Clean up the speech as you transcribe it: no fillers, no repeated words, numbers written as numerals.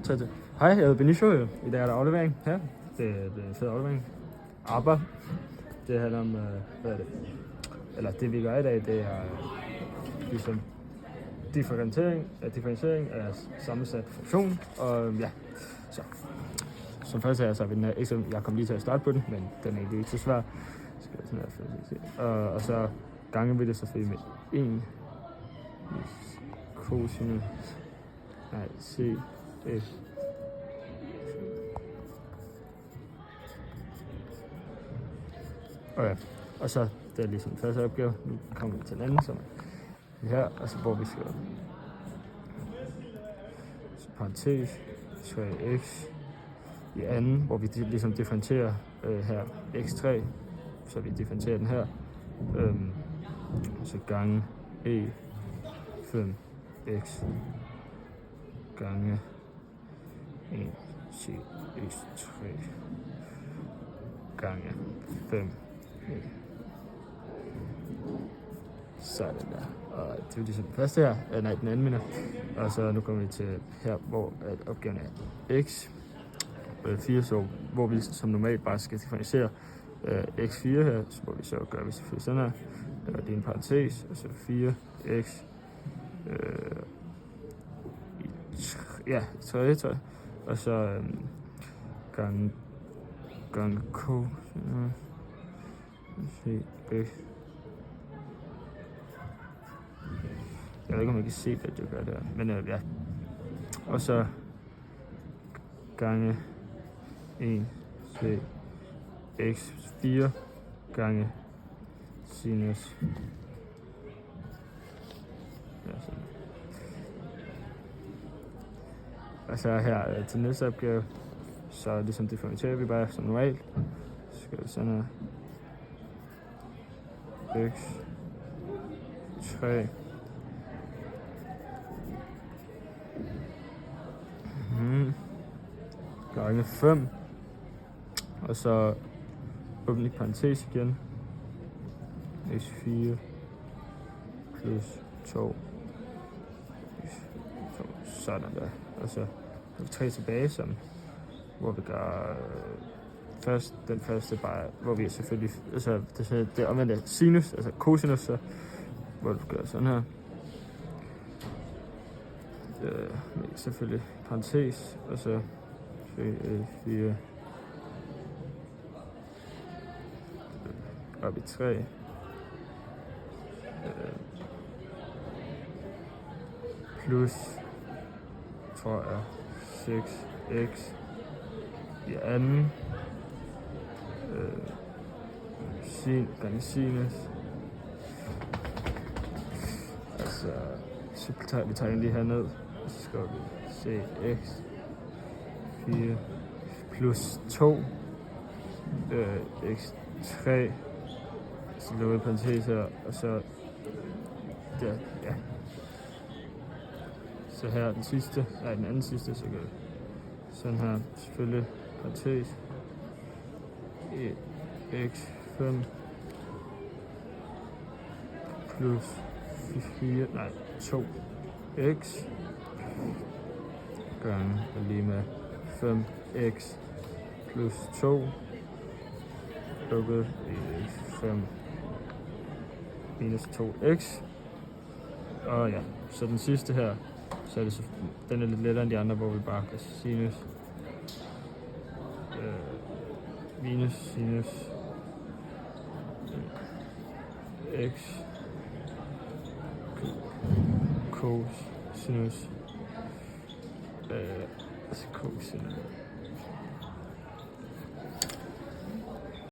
3 til. Hej, jeg hedder Benicio. I dag er der aflevering her. Det er en fed aflevering. ABBA. Det handler om, hvad er det? Eller det vi gør i dag, det er ligesom differentiering af sammensat funktion. Og ja, så som første er så vil den her eksempel, jeg kom lige til at starte på den, men den er egentlig ikke så svær. Skal jeg sådan her, og så gange vi det selvfølgelig med 1 cosinus c f. Okay. Og så det er ligesom den første opgave. Nu kommer vi til den anden, som er her, og så hvor vi skal så parentes 3x i anden, hvor vi ligesom differentierer her x3, så vi differentierer den her, så gange e 5x gange 1 c x3 gange 5 sådan der. Og det er ligesom den første her, nej den anden mener. Og så nu kommer vi til her, hvor opgaven er x 4, så hvor vi som normalt bare skal differentiere x4 her, så hvor vi så gør vi selvfølgelig sådan her. Det er en parentes, og så 4x i tredje tøj, og så gange k jeg ved ikke om jeg kan se hvad det gør der, men ja, og så gange 1 c x4 gange sinus og så her til næste opgave, så ligesom differentierer vi bare som normalt. Så skal vi sådan her x 3 gange 5, og så åbne parentes igen, x4 plus 2 sådan der, og så har vi 3 tilbage, som, hvor vi gør den første bare, hvor vi selvfølgelig, altså det omvendte sinus, altså cosinus, så, hvor du gør sådan her, selvfølgelig parentes, og så 4 op i 3 plus, tror jeg, 6x i anden gange sinus, altså så tager vi lige herned, og så skal vi cx 4 plus 2 x3, så lukker vi parentes her, og så der, ja. Så her den sidste, nej den anden sidste, så gør vi sådan her, selvfølgelig parentes x5 plus 4, nej 2x gange lige med 5x plus 2 lukket i 5 minus 2x. Og ja, så den sidste her, så er det så, den er lidt lettere end de andre, hvor vi bare kan sinus minus sinus x cosinus cosinus